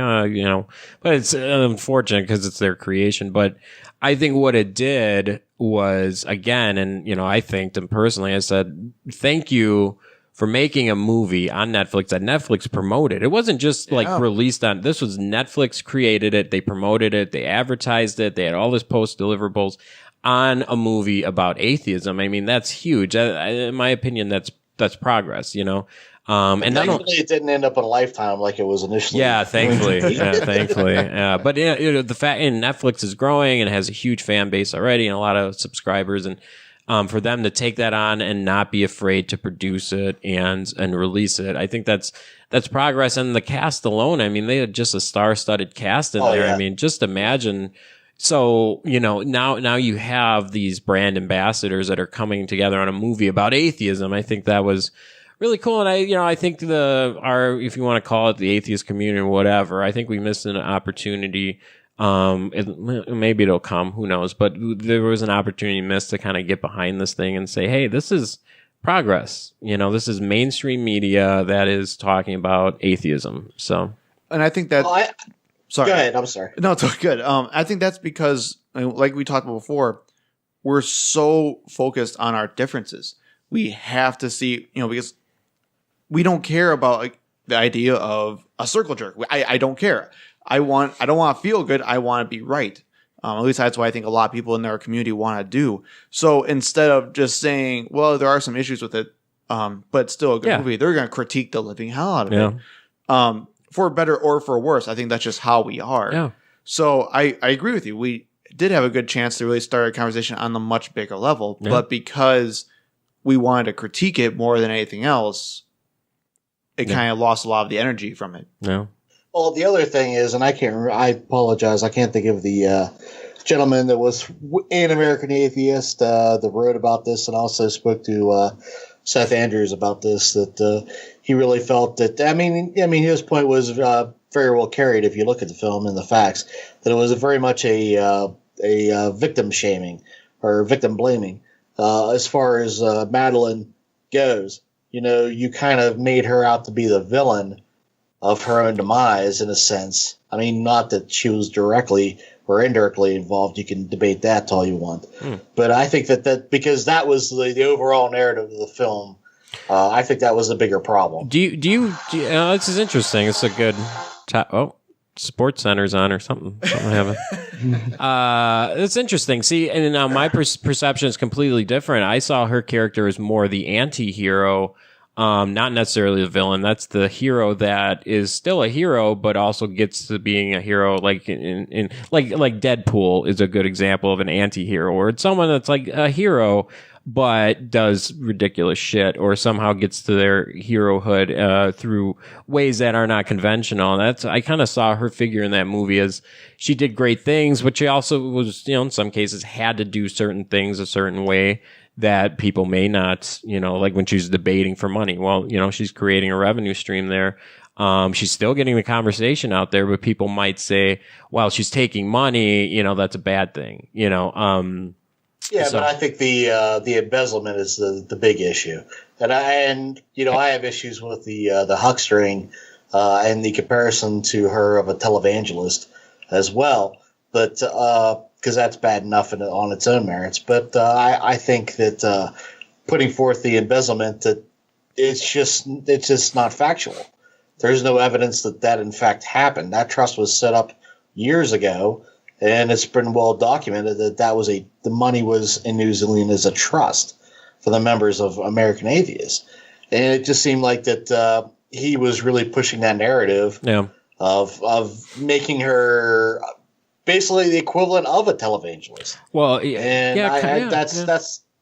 but it's unfortunate because it's their creation. But I think what it did was, again, and I thanked him personally. I said, thank you for making a movie on Netflix that Netflix promoted. It wasn't just released on, this was Netflix created it. They promoted it. They advertised it. They had all this post deliverables on a movie about atheism. I mean, that's huge. In my opinion, that's progress, and thankfully it didn't end up in Lifetime like it was initially. Yeah, thankfully. But the fact, and Netflix is growing and has a huge fan base already and a lot of subscribers, and for them to take that on and not be afraid to produce it and release it, I think that's progress. And the cast alone, I mean, they had just a star-studded cast in there. Yeah. I mean, just imagine. So, now you have these brand ambassadors that are coming together on a movie about atheism. I think that was really cool. And I think if you want to call it the atheist community or whatever, I think we missed an opportunity. Maybe it'll come, who knows, but there was an opportunity missed to kind of get behind this thing and say, hey, this is progress. This is mainstream media that is talking about atheism. So, and I think that, sorry, go ahead. I'm sorry. No, it's all good. I think that's because, like we talked about before, we're so focused on our differences. We have to see, because we don't care about the idea of a circle jerk. I don't care. I don't want to feel good. I want to be right. At least that's what I think a lot of people in our community want to do. So instead of just saying, well, there are some issues with it, but it's still a good movie, they're going to critique the living hell out of it. For better or for worse, I think that's just how we are. Yeah. So I agree with you. We did have a good chance to really start a conversation on the much bigger level, but because we wanted to critique it more than anything else, it kind of lost a lot of the energy from it. Yeah. Well, the other thing is, and I apologize, I can't think of the gentleman that was an American Atheist that wrote about this, and also spoke to Seth Andrews about this. That he really felt that. I mean, his point was very well carried if you look at the film and the facts. That it was very much a victim shaming or victim blaming as far as Madeline goes. You know, you kind of made her out to be the villain of her own demise in a sense. I mean, not that she was directly or indirectly involved. You can debate that all you want. But I think that because that was the overall narrative of the film, I think that was a bigger problem. Do you this is interesting. It's a good Sports Center's on or something happened. It's interesting. See, and now my perception is completely different. I saw her character as more the anti-hero, not necessarily the villain. That's the hero that is still a hero, but also gets to being a hero. Like like Deadpool is a good example of an anti-hero, or it's someone that's like a hero but does ridiculous shit, or somehow gets to their herohood through ways that are not conventional. And I kind of saw her figure in that movie as she did great things, but she also was, in some cases had to do certain things a certain way that people may not, like when she's debating for money. Well, she's creating a revenue stream there. She's still getting the conversation out there, but people might say, well, she's taking money, that's a bad thing, Yeah, but I think the embezzlement is the big issue, and I have issues with the huckstering and the comparison to her of a televangelist as well, but because that's bad enough on its own merits. But I think that putting forth the embezzlement, that it's just not factual. There's no evidence that in fact happened. That trust was set up years ago. And it's been well documented that the money was in New Zealand as a trust for the members of American Atheists. And it just seemed like that he was really pushing that narrative of making her basically the equivalent of a televangelist. Well,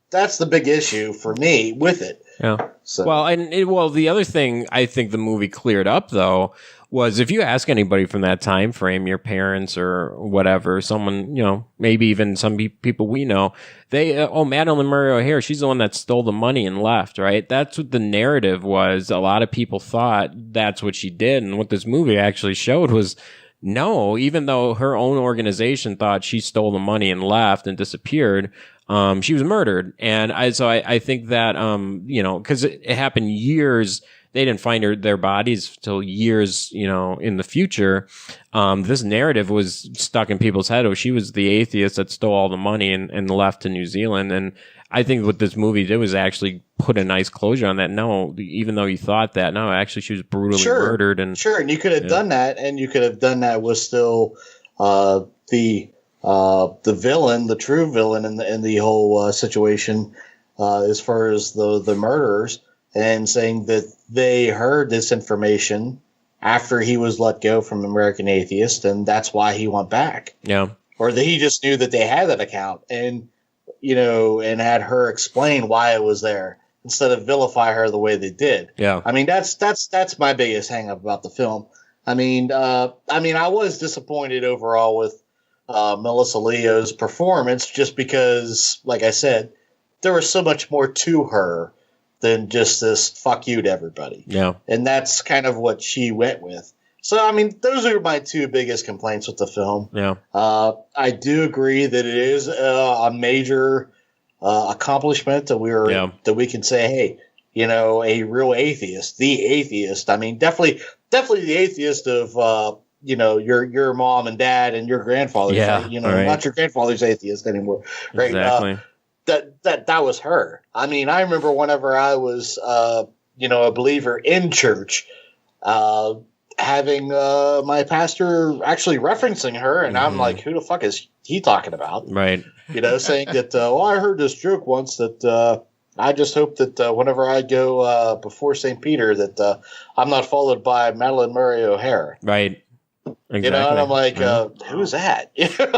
that's the big issue for me with it. Yeah. So. Well, the other thing I think the movie cleared up though was if you ask anybody from that time frame, your parents or whatever, someone, maybe even some people we know, they, Madeline Murray O'Hare, she's the one that stole the money and left, right? That's what the narrative was. A lot of people thought that's what she did. And what this movie actually showed was, no, even though her own organization thought she stole the money and left and disappeared, she was murdered. And I think that, because it happened years. They didn't find their bodies till years, in the future. This narrative was stuck in people's head. Oh, she was the atheist that stole all the money and left to New Zealand. And I think what this movie did was actually put a nice closure on that. No, even though you thought that, no, actually she was brutally murdered. And you could have done that, and you could have done that with still the villain, the true villain in the whole situation, as far as the murderers. And saying that they heard this information after he was let go from American Atheist, and that's why he went back. Yeah. Or that he just knew that they had that account and, and had her explain why it was there instead of vilify her the way they did. Yeah. I mean, that's my biggest hang up about the film. I mean, I was disappointed overall with Melissa Leo's performance just because, like I said, there was so much more to her than just this fuck you to everybody. Yeah. And that's kind of what she went with. So, I mean, those are my two biggest complaints with the film. Yeah. I do agree that it is a major accomplishment that we can say, hey, a real atheist, the atheist. I mean, definitely the atheist of, your mom and dad and your grandfather. Yeah. Right? Not your grandfather's atheist anymore. Right. Exactly. That was her. I mean, I remember whenever I was, a believer in church, having my pastor actually referencing her, and I'm like, who the fuck is he talking about? Right. Saying that, I heard this joke once that I just hope that whenever I go before St. Peter that I'm not followed by Madeline Murray O'Hare. Right. Exactly. You know, and I'm like, who's that?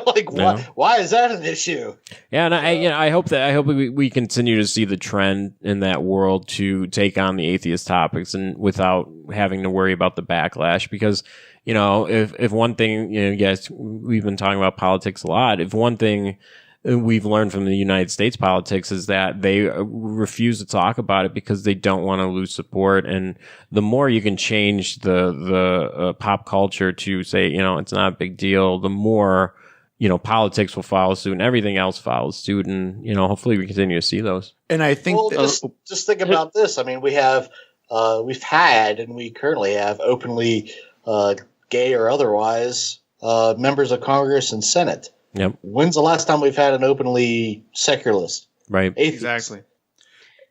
Like, why is that an issue? Yeah, and I hope we continue to see the trend in that world to take on the atheist topics and without having to worry about the backlash. Because, you know, if one thing, you know, you guys, we've been talking about politics a lot. If one thing we've learned from the United States politics is that they refuse to talk about it because they don't want to lose support. And the more you can change the pop culture to say, you know, it's not a big deal, the more, you know, politics will follow suit and everything else follows suit. And, you know, hopefully we continue to see those. And I think just think about this. I mean, we've had and we currently have openly gay or otherwise members of Congress and Senate. Yep. When's the last time we've had an openly secularist? Right. Atheist? exactly.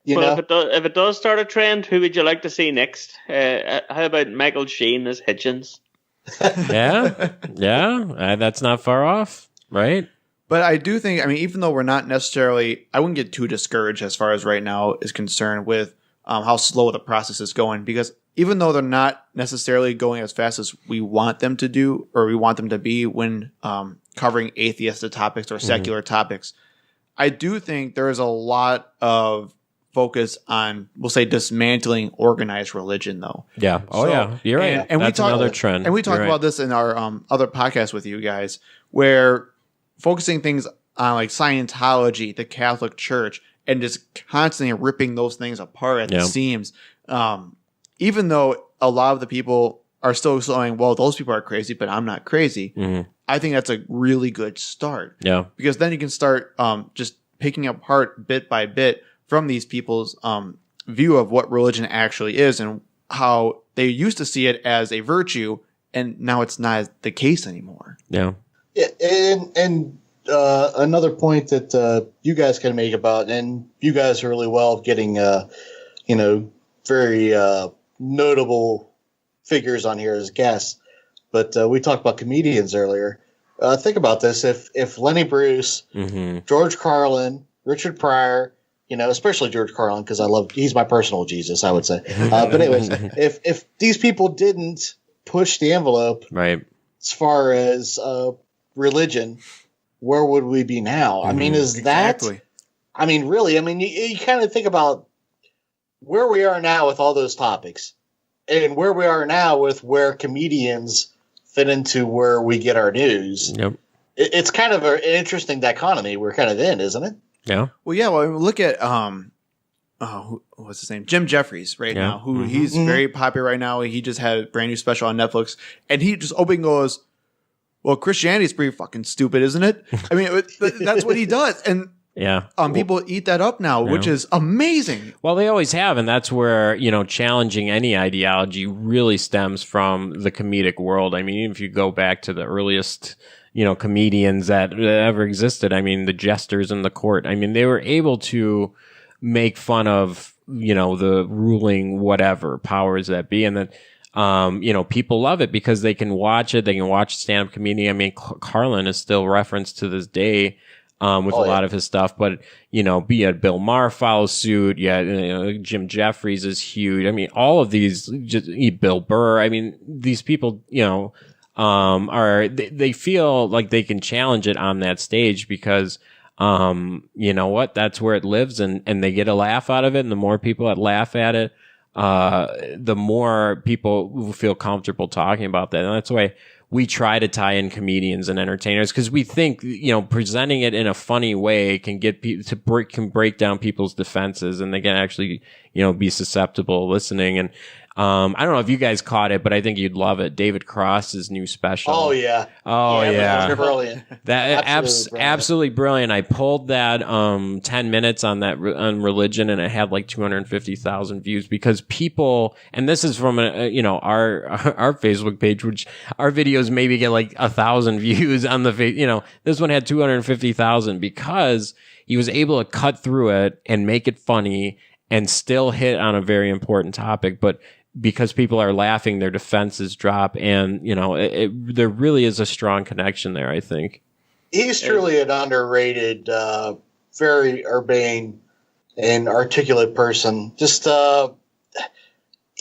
You Well, know? if it does start a trend, who would you like to see next? How about Michael Sheen as Hitchens? Yeah, that's not far off, right? But I do think, I mean, even though we're not necessarily, I wouldn't get too discouraged as far as right now is concerned with how slow the process is going, because even though they're not necessarily going as fast as we want them to do, or we want them to be when covering atheist topics or secular topics, I do think there is a lot of focus on, we'll say, dismantling organized religion, though. Yeah. Oh, So- yeah. You're right. And That's another trend. And we talked You're about right. this in our other podcast with you guys, where focusing things on like Scientology, the Catholic Church, and just constantly ripping those things apart at the seams. Even though a lot of the people are still saying, well, those people are crazy, but I'm not crazy. Mhm. I think that's a really good start. Yeah. Because then you can start just picking apart bit by bit from these people's view of what religion actually is and how they used to see it as a virtue, and now it's not the case anymore. Yeah. Yeah, and another point that you guys can make about, and you guys are really well at getting, you know, very notable figures on here as guests. But we talked about comedians earlier. Think about this: if Lenny Bruce, George Carlin, Richard Pryor, you know, especially George Carlin, because he's my personal Jesus, I would say. But anyways, if these people didn't push the envelope, Right. as far as religion, where would we be now? I mean, is Exactly. that? I mean, really? I mean, you kind of think about where we are now with all those topics, and where we are now with where comedians fit into where we get our news. Yep. It's kind of an interesting dichotomy we're kind of in, isn't it? Yeah. Well, yeah. Well, look at what's his name? Jim Jeffries right now, who he's very popular right now. He just had a brand new special on Netflix, and he just openly goes, "Well, Christianity is pretty fucking stupid, isn't it?" I mean, that's what he does, and Yeah. people eat that up now, which is amazing. Well, they always have, and that's where, you know, challenging any ideology really stems from the comedic world. I mean, even if you go back to the earliest, you know, comedians that ever existed, I mean, the jesters in the court, I mean, they were able to make fun of, you know, the ruling whatever powers that be, and that, you know, people love it because they can watch it. They can watch stand-up comedian. I mean, Carlin is still referenced to this day. With a lot of his stuff, but, you know, be it Bill Maher follows suit. Yeah. You know, Jim Jeffries is huge. I mean, all of these, Bill Burr. I mean, these people, you know, they feel like they can challenge it on that stage because, you know what, that's where it lives, and they get a laugh out of it. And the more people that laugh at it, the more people feel comfortable talking about that. And that's why we try to tie in comedians and entertainers, because we think, you know, presenting it in a funny way can get people to break down people's defenses, and they can actually, you know, be susceptible listening. And I don't know if you guys caught it, but I think you'd love it. David Cross's new special. Oh yeah. Oh yeah. That's brilliant. That Absolutely absolutely brilliant. I pulled that 10 minutes on that on religion, and it had like 250,000 views because people, and this is from you know, our Facebook page, which our videos maybe get like 1,000 views on the you know, this one had 250,000 because he was able to cut through it and make it funny and still hit on a very important topic, but because people are laughing, their defenses drop, and, you know, there really is a strong connection there, I think. He's truly an underrated, very urbane and articulate person. Just,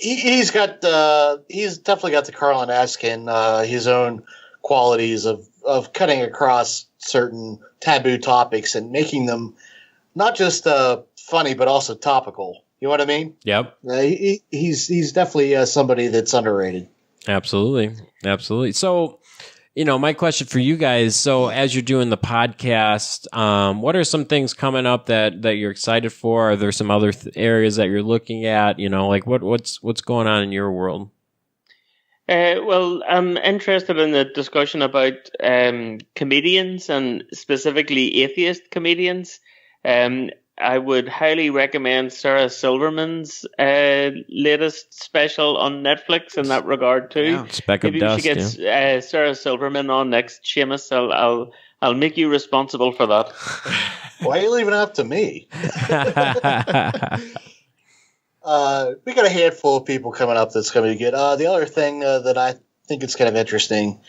he's definitely got the Carlin Askin, his own qualities of cutting across certain taboo topics and making them not just funny but also topical. You know what I mean? Yep. He's definitely somebody that's underrated. Absolutely. So, my question for you guys. So, as you're doing the podcast, what are some things coming up that you're excited for? Are there some other areas that you're looking at? What's going on in your world? Well, I'm interested in the discussion about comedians and specifically atheist comedians. I would highly recommend Sarah Silverman's latest special on Netflix in that regard too. Yeah, Speck of Maybe Dust. we should get Sarah Silverman on next, Seamus. I'll make you responsible for that. Why are you leaving it up to me? We got a handful of people coming up that's going to be good. The other thing that I think is kind of interesting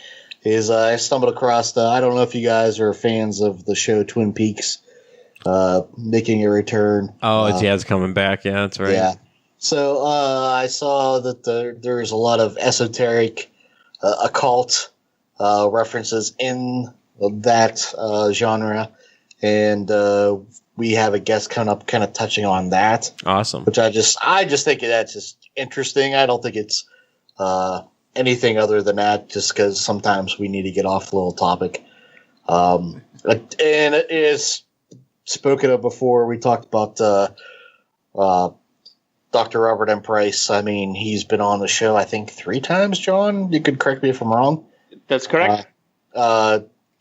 is I stumbled across I don't know if you guys are fans of the show Twin Peaks. Making a return. Oh, it's coming back. Yeah, that's right. Yeah. So I saw that there's a lot of esoteric, occult references in that genre, and we have a guest coming up, kind of touching on that. Awesome. Which I just think that's just interesting. I don't think it's anything other than that. Just because sometimes we need to get off the little topic, and it is spoken of before. We talked about Dr. Robert M. Price. I mean, he's been on the show, I think, 3 times, John. You could correct me if I'm wrong. That's correct.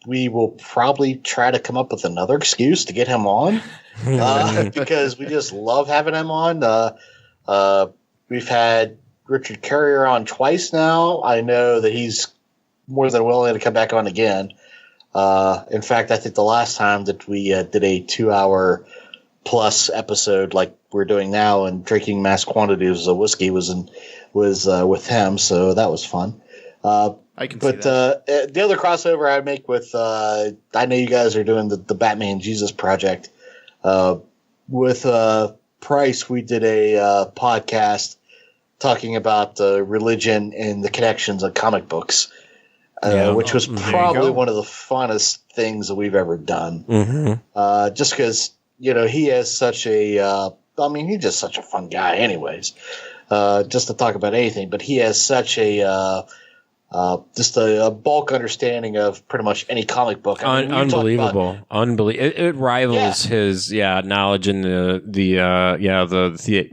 We will probably try to come up with another excuse to get him on because we just love having him on. We've had Richard Carrier on twice now. I know that he's more than willing to come back on again. In fact, I think the last time that we did a 2-hour plus episode like we're doing now and drinking mass quantities of whiskey was with him, so that was fun. I can see that. The other crossover I make with I know you guys are doing the Batman Jesus project. With Price, we did a podcast talking about religion and the connections of comic books. Which was probably one of the funnest things that we've ever done. Mm-hmm. Just because, he has such he's just such a fun guy anyways, just to talk about anything. But he has such just a bulk understanding of pretty much any comic book. Unbelievable. It rivals his knowledge in the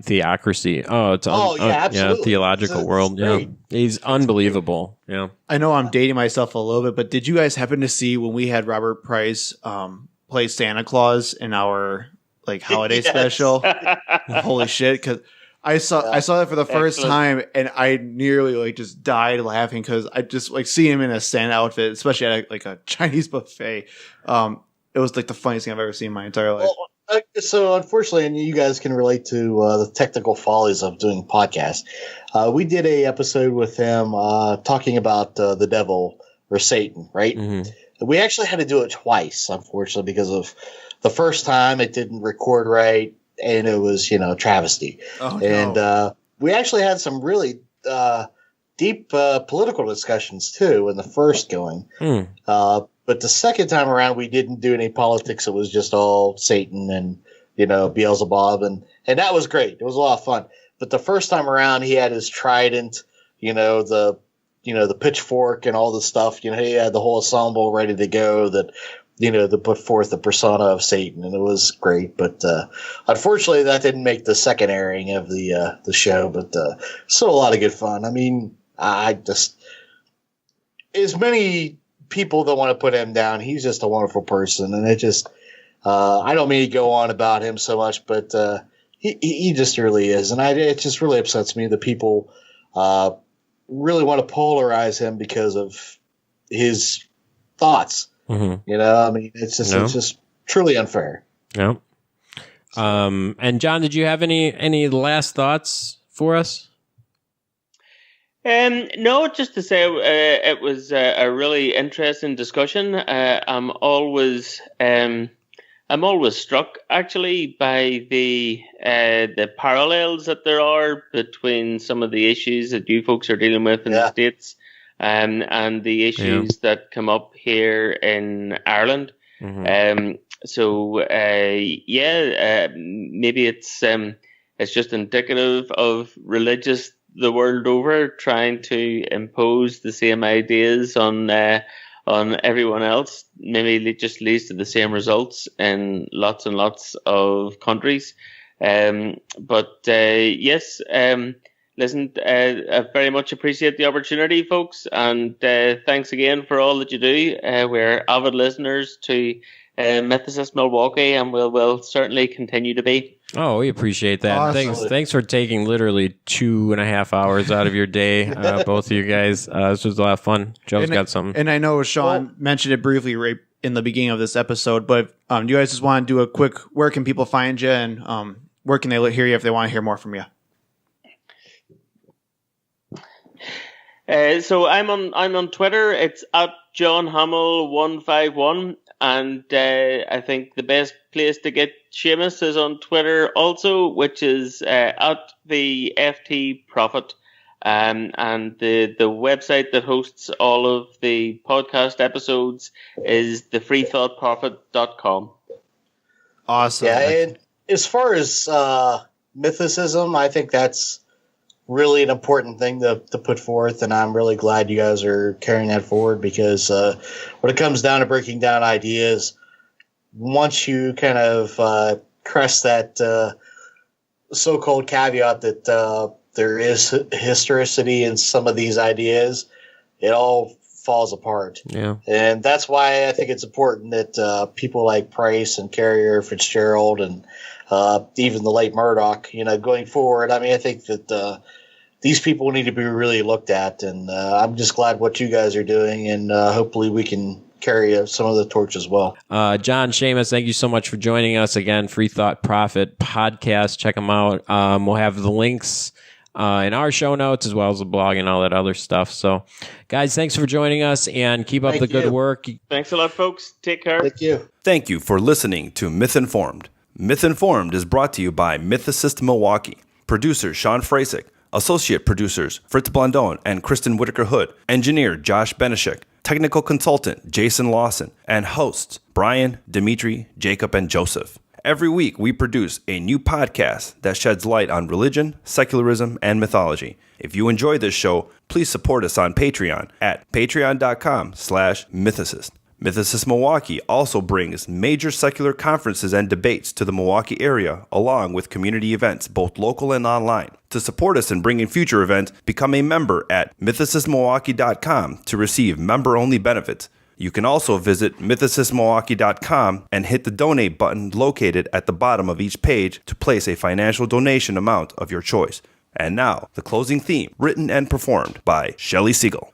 theocracy. Absolutely. Theological world. Great. Yeah, he's unbelievable. Yeah, I know I'm dating myself a little bit, but did you guys happen to see when we had Robert Price play Santa Claus in our holiday special? Holy shit! Because I saw that for the first time, and I nearly just died laughing because I just see him in a Santa outfit, especially at a Chinese buffet. It was the funniest thing I've ever seen in my entire life. Well, so unfortunately, and you guys can relate to the technical follies of doing podcasts. We did a episode with him talking about the devil or Satan, right? Mm-hmm. We actually had to do it twice, unfortunately, because of the first time it didn't record right. And it was, travesty. Oh, and no. We actually had some really deep political discussions, too, in the first going. But the second time around, we didn't do any politics. It was just all Satan and, Beelzebub. And that was great. It was a lot of fun. But the first time around, he had his trident, the pitchfork and all the stuff. He had the whole ensemble ready to go that – to put forth the persona of Satan, and it was great. But unfortunately, that didn't make the second airing of the show. But still a lot of good fun. I mean, as many people that want to put him down, he's just a wonderful person, and it just I don't mean to go on about him so much, but he just really is, and it just really upsets me that people really want to polarize him because of his thoughts. Mm-hmm. It's just truly unfair. Yeah. And John, did you have any last thoughts for us? No, just to say it was a really interesting discussion. I'm always I'm always struck actually by the parallels that there are between some of the issues that you folks are dealing with in the States, and the issues that come up here in Ireland. Maybe it's just indicative of religious the world over trying to impose the same ideas on everyone else. Maybe it just leads to the same results in lots and lots of countries. Listen, I very much appreciate the opportunity, folks, and thanks again for all that you do. We're avid listeners to Mythicists Milwaukee, and we'll certainly continue to be. Oh, we appreciate that. Awesome. Thanks for taking literally 2.5 hours out of your day, both of you guys. This was a lot of fun. Joe's got something. And I know Sean mentioned it briefly right in the beginning of this episode, but do you guys just want to do a quick, where can people find you, and where can they hear you if they want to hear more from you? So I'm on Twitter. It's at JohnHamill151, and I think the best place to get Seamus is on Twitter also, which is at the FT Prophet, and the website that hosts all of the podcast episodes is thefreethoughtprophet.com. Awesome. Yeah, and as far as mythicism, I think that's really an important thing to put forth, and I'm really glad you guys are carrying that forward, because when it comes down to breaking down ideas, once you kind of crest that so-called caveat that there is historicity in some of these ideas, it all falls apart. Yeah. And that's why I think it's important that people like Price and Carrier, Fitzgerald, and even the late Murdoch, going forward, I mean, I think that these people need to be really looked at, and I'm just glad what you guys are doing, and hopefully we can carry some of the torch as well. John, Seamus, thank you so much for joining us again. Free Thought Prophet podcast. Check them out. We'll have the links in our show notes, as well as the blog and all that other stuff. So, guys, thanks for joining us, and keep up the good work. Thanks a lot, folks. Take care. Thank you. Thank you for listening to Myth Informed. Myth Informed is brought to you by Mythicists Milwaukee. Producer Sean Frasick. Associate producers Fritz Blondone and Kristen Whitaker Hood. Engineer Josh Benishik. Technical consultant Jason Lawson. And hosts Brian, Dimitri, Jacob, and Joseph. Every week we produce a new podcast that sheds light on religion, secularism, and mythology. If you enjoy this show, please support us on Patreon at patreon.com/mythicist. Mythicists Milwaukee also brings major secular conferences and debates to the Milwaukee area, along with community events, both local and online. To support us in bringing future events, become a member at mythicistmilwaukee.com to receive member-only benefits. You can also visit mythicistmilwaukee.com and hit the donate button located at the bottom of each page to place a financial donation amount of your choice. And now, the closing theme, written and performed by Shelley Siegel.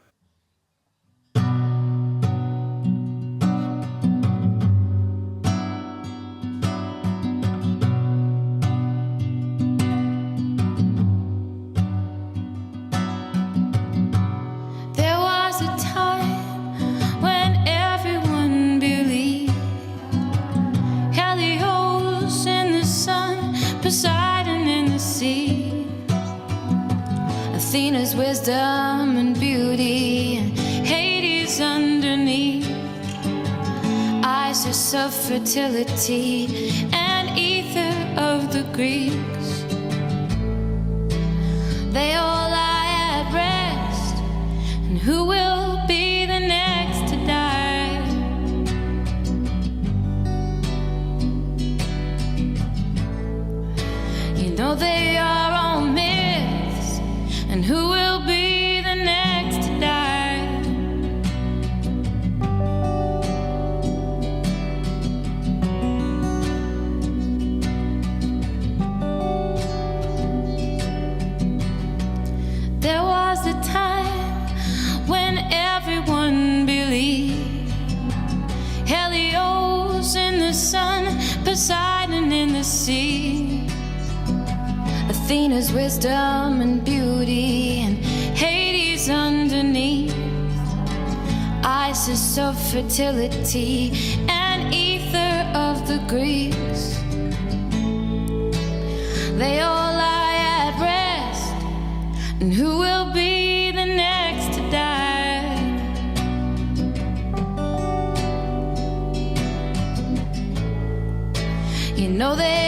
Athena's wisdom and beauty, and Hades underneath. Isis of fertility, and ether of the Greeks. They all lie at rest, and who will be the next to die? You know they are all myths, and who will be the next to die? There was a time when everyone believed. Helios in the sun, Poseidon in the sea. Athena's wisdom and beauty, and Hades underneath. Isis of fertility, and ether of the Greeks. they all lie at rest. And who will be the next to die? You know they